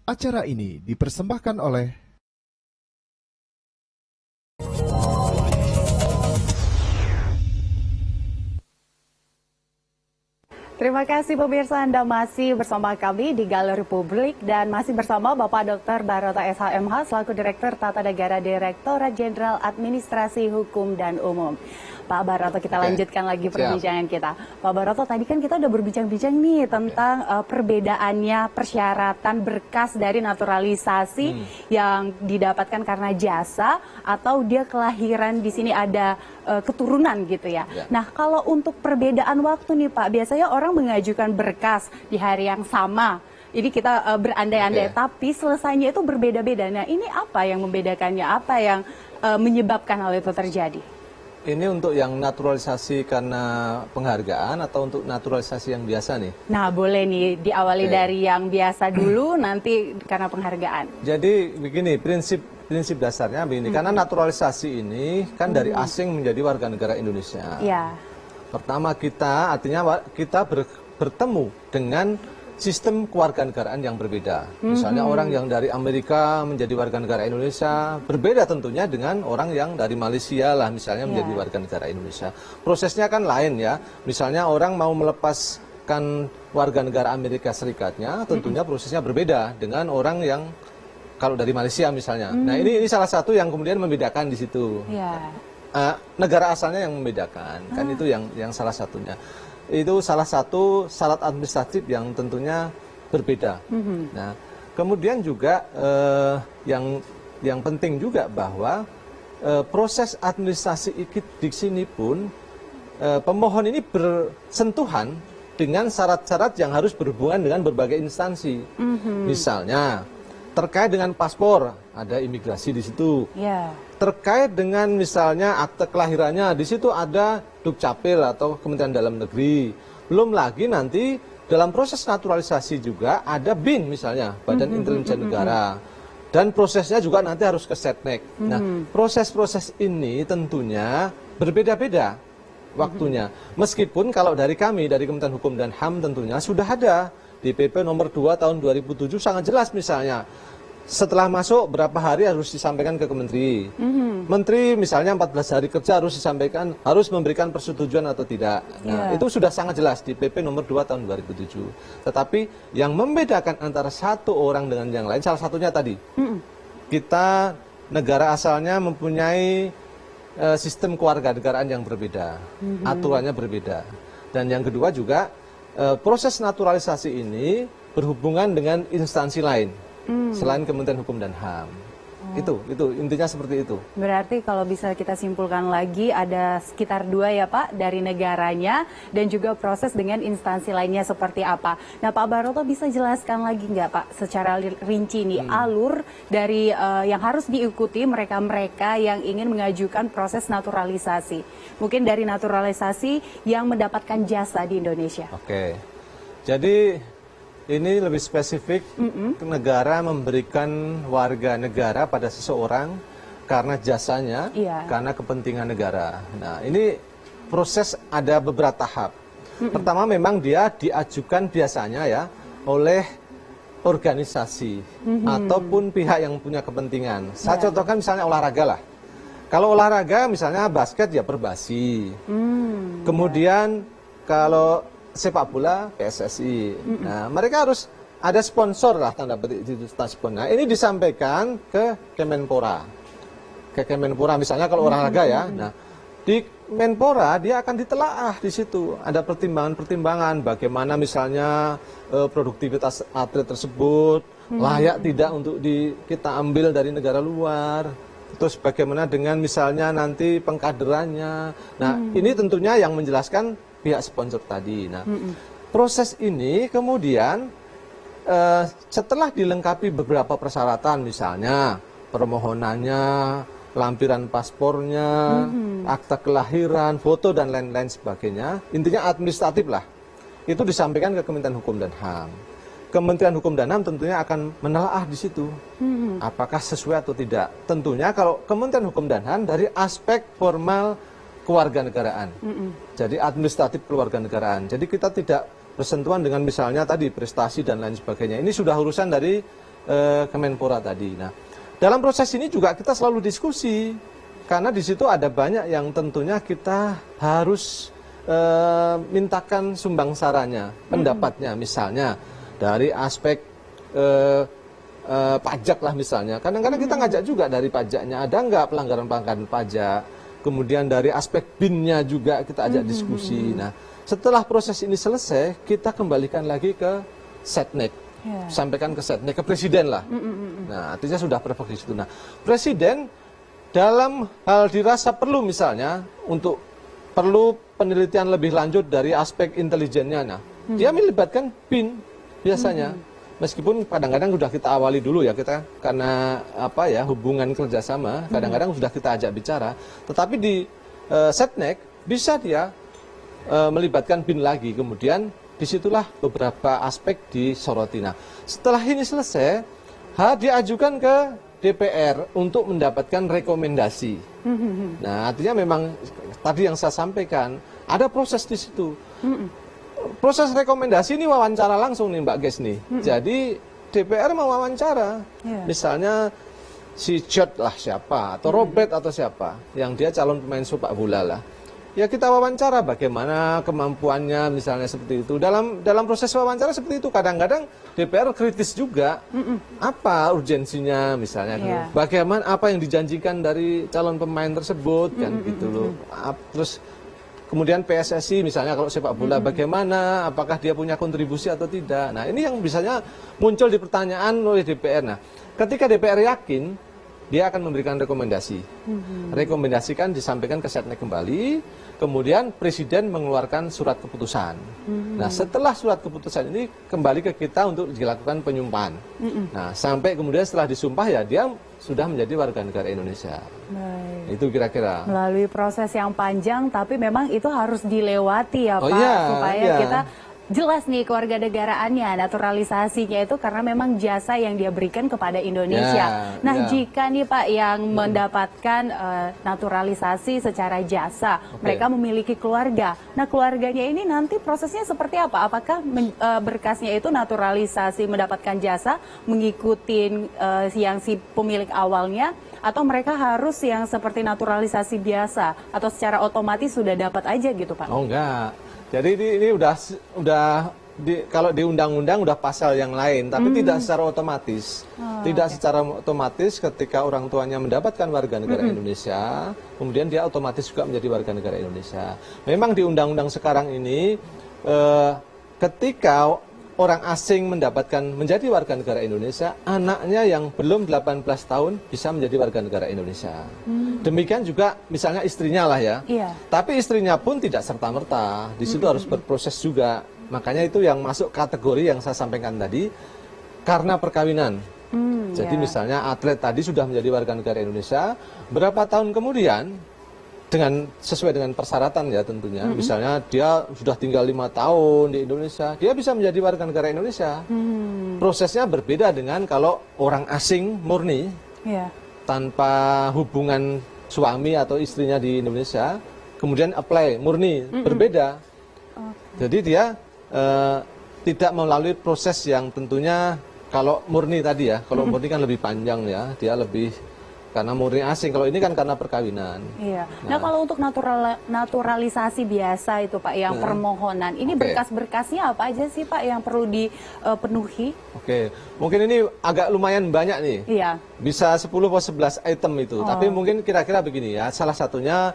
Acara ini dipersembahkan oleh Terima kasih pemirsa, Anda masih bersama kami di Galeri Publik dan masih bersama Bapak Dr. Baroto SHMH selaku Direktur Tata Negara Direktorat Jenderal Administrasi Hukum dan Umum. Pak Baroto, kita lanjutkan lagi perbincangan kita. Pak Baroto, tadi kan kita udah berbincang-bincang nih tentang perbedaannya persyaratan berkas dari naturalisasi yang didapatkan karena jasa atau dia kelahiran di sini ada keturunan gitu ya. Nah, kalau untuk perbedaan waktu nih Pak, biasanya orang mengajukan berkas di hari yang sama. Ini kita berandai-andai, tapi selesainya itu berbeda-beda. Nah, ini apa yang membedakannya? Apa yang menyebabkan hal itu terjadi? Ini untuk yang naturalisasi karena penghargaan atau untuk naturalisasi yang biasa nih? Nah, boleh nih diawali dari yang biasa dulu, nanti karena penghargaan. Jadi begini, prinsip dasarnya begini, karena naturalisasi ini kan dari asing menjadi warga negara Indonesia. Ya. Pertama artinya kita bertemu dengan sistem kewarganegaraan yang berbeda. Misalnya orang yang dari Amerika menjadi warga negara Indonesia, berbeda tentunya dengan orang yang dari Malaysia lah misalnya menjadi warga negara Indonesia. Prosesnya kan lain ya. Misalnya orang mau melepaskan warga negara Amerika Serikatnya, tentunya prosesnya berbeda dengan orang yang kalau dari Malaysia misalnya. Nah, ini salah satu yang kemudian membedakan di situ. Negara asalnya yang membedakan, kan itu yang salah satunya. Itu salah satu syarat administratif yang tentunya berbeda. Nah, kemudian juga yang penting juga bahwa proses administrasi di sini pun pemohon ini bersentuhan dengan syarat-syarat yang harus berhubungan dengan berbagai instansi. Misalnya terkait dengan paspor, ada imigrasi di situ. Terkait dengan misalnya akte kelahirannya, di situ ada Dukcapil atau Kementerian Dalam Negeri. Belum lagi nanti dalam proses naturalisasi juga ada BIN misalnya, Badan Intelijen Negara. Dan prosesnya juga nanti harus ke Setnek. Nah, proses-proses ini tentunya berbeda-beda waktunya. Meskipun kalau dari kami, dari Kementerian Hukum dan HAM tentunya sudah ada di PP nomor 2 tahun 2007 sangat jelas misalnya. Setelah masuk berapa hari harus disampaikan ke Kementeri. Menteri misalnya 14 hari kerja harus disampaikan, harus memberikan persetujuan atau tidak. Nah, itu sudah sangat jelas di PP nomor 2 tahun 2007. Tetapi yang membedakan antara satu orang dengan yang lain, salah satunya tadi, kita negara asalnya mempunyai sistem kewarganegaraan yang berbeda, aturannya berbeda. Dan yang kedua juga, proses naturalisasi ini berhubungan dengan instansi lain. Selain Kementerian Hukum dan HAM. Itu intinya seperti itu. Berarti kalau bisa kita simpulkan lagi ada sekitar 2 ya Pak, dari negaranya dan juga proses dengan instansi lainnya seperti apa. Nah Pak Baroto bisa jelaskan lagi nggak Pak secara rinci nih alur dari yang harus diikuti mereka-mereka yang ingin mengajukan proses naturalisasi. Mungkin dari naturalisasi yang mendapatkan jasa di Indonesia. Oke, jadi ini lebih spesifik, negara memberikan warga negara pada seseorang karena jasanya, karena kepentingan negara. Nah, ini proses ada beberapa tahap. Pertama memang dia diajukan biasanya ya oleh organisasi ataupun pihak yang punya kepentingan. Saya contohkan misalnya olahraga lah. Kalau olahraga misalnya basket ya Perbasi. Kemudian kalau sepak bola PSSI. Nah, mereka harus ada sponsor lah tanda petik di sponsor. Nah, ini disampaikan ke Kemenpora. Ke Kemenpora misalnya kalau olahraga ya. Nah, di Menpora dia akan ditelaah di situ. Ada pertimbangan-pertimbangan bagaimana misalnya produktivitas atlet tersebut layak tidak untuk kita ambil dari negara luar. Terus bagaimana dengan misalnya nanti pengkaderannya. Nah, ini tentunya yang menjelaskan pihak sponsor tadi. Nah, proses ini kemudian setelah dilengkapi beberapa persyaratan, misalnya permohonannya, lampiran paspornya, akta kelahiran, foto dan lain-lain sebagainya, intinya administratif lah. Itu disampaikan ke Kementerian Hukum dan HAM. Kementerian Hukum dan HAM tentunya akan menelaah di situ, apakah sesuai atau tidak. Tentunya kalau Kementerian Hukum dan HAM dari aspek formal kewarganegaraan. Jadi administratif kewarganegaraan. Jadi kita tidak bersentuhan dengan misalnya tadi prestasi dan lain sebagainya. Ini sudah urusan dari Kemenpora tadi. Nah, dalam proses ini juga kita selalu diskusi karena di situ ada banyak yang tentunya kita harus mintakan sumbang saranya, pendapatnya, misalnya dari aspek pajak lah misalnya. Kadang-kadang kita ngajak juga dari pajaknya, ada nggak pelanggaran-pelanggaran pajak. Kemudian dari aspek BIN-nya juga kita ajak diskusi. Nah, setelah proses ini selesai, kita kembalikan lagi ke Setnek. Sampaikan ke Setnek, ke Presiden lah. Nah, artinya sudah perfect di situ. Nah, Presiden dalam hal dirasa perlu misalnya untuk perlu penelitian lebih lanjut dari aspek intelijennya. Nah, dia melibatkan BIN biasanya. Meskipun kadang-kadang sudah kita awali dulu ya kita karena apa ya hubungan kerjasama kadang-kadang sudah kita ajak bicara, tetapi di Setnek bisa dia melibatkan BIN lagi, kemudian disitulah beberapa aspek disoroti. Nah, setelah ini selesai, diajukan ke DPR untuk mendapatkan rekomendasi. Nah, artinya memang tadi yang saya sampaikan ada proses di situ. Proses rekomendasi ini wawancara langsung nih Mbak Ges nih. Jadi DPR mau wawancara, misalnya si Jod lah siapa, atau Robert atau siapa, yang dia calon pemain sepak bola lah. Ya kita wawancara bagaimana kemampuannya misalnya seperti itu. Dalam proses wawancara seperti itu kadang-kadang DPR kritis juga. Apa urgensinya misalnya bagaimana apa yang dijanjikan dari calon pemain tersebut kan gitu loh. Terus kemudian PSSI misalnya kalau sepak bola bagaimana, apakah dia punya kontribusi atau tidak. Nah, ini yang misalnya muncul di pertanyaan oleh DPR. Nah, ketika DPR yakin dia akan memberikan rekomendasi. Rekomendasikan disampaikan ke Setnek kembali, kemudian Presiden mengeluarkan surat keputusan. Nah, setelah surat keputusan ini kembali ke kita untuk dilakukan penyumpahan. Nah, sampai kemudian setelah disumpah ya dia sudah menjadi warga negara Indonesia. Baik. Itu kira-kira. Melalui proses yang panjang, tapi memang itu harus dilewati ya Pak, supaya kita jelas nih kewarganegaraannya, naturalisasinya itu karena memang jasa yang dia berikan kepada Indonesia. Jika nih Pak yang mendapatkan naturalisasi secara jasa, mereka memiliki keluarga. Nah, keluarganya ini nanti prosesnya seperti apa? Apakah berkasnya itu naturalisasi mendapatkan jasa mengikuti yang si pemilik awalnya, atau mereka harus yang seperti naturalisasi biasa atau secara otomatis sudah dapat aja gitu Pak? Oh enggak. Jadi ini udah kalau di undang-undang udah pasal yang lain, tapi tidak secara otomatis. Tidak secara otomatis ketika orang tuanya mendapatkan warga negara Indonesia, kemudian dia otomatis juga menjadi warga negara Indonesia. Memang di undang-undang sekarang ini, ketika orang asing menjadi warga negara Indonesia, anaknya yang belum 18 tahun bisa menjadi warga negara Indonesia. Demikian juga misalnya istrinya lah ya. Tapi istrinya pun tidak serta-merta. Di situ harus berproses juga. Makanya itu yang masuk kategori yang saya sampaikan tadi karena perkawinan. Jadi misalnya atlet tadi sudah menjadi warga negara Indonesia, berapa tahun kemudian sesuai dengan persyaratan ya tentunya. Misalnya dia sudah tinggal 5 tahun di Indonesia, dia bisa menjadi warga negara Indonesia. Prosesnya berbeda dengan kalau orang asing murni, tanpa hubungan suami atau istrinya di Indonesia, kemudian apply murni, berbeda. Jadi dia tidak melalui proses yang tentunya kalau murni tadi ya, kalau murni kan lebih panjang ya, dia lebih karena murni asing. Kalau ini kan karena perkawinan. Nah, kalau untuk naturalisasi biasa itu Pak, yang permohonan, ini berkas-berkasnya apa aja sih Pak yang perlu dipenuhi? Mungkin ini agak lumayan banyak nih. Bisa 10 atau 11 item itu. Tapi mungkin kira-kira begini ya, salah satunya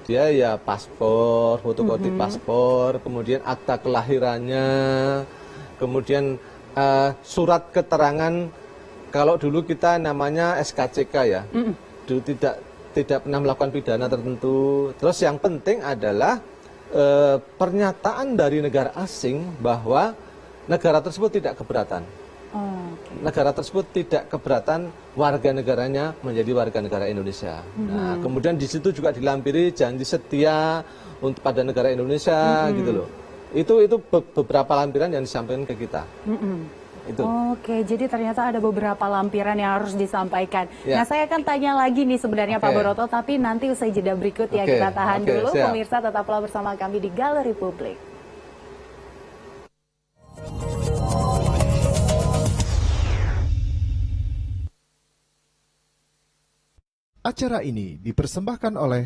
dia ya paspor, fotokopi paspor, kemudian akta kelahirannya, kemudian surat keterangan. Kalau dulu kita namanya SKCK ya, dulu tidak pernah melakukan pidana tertentu. Terus yang penting adalah pernyataan dari negara asing bahwa negara tersebut tidak keberatan. Negara tersebut tidak keberatan warga negaranya menjadi warga negara Indonesia. Nah, kemudian di situ juga dilampiri janji setia untuk pada negara Indonesia gitu loh. Itu beberapa lampiran yang disampaikan ke kita. Itu. Jadi ternyata ada beberapa lampiran yang harus disampaikan. Nah, saya akan tanya lagi nih sebenarnya Pak Baroto, tapi nanti usai jeda berikut ya, kita tahan dulu. Pemirsa tetaplah bersama kami di Galeri Publik. Acara ini dipersembahkan oleh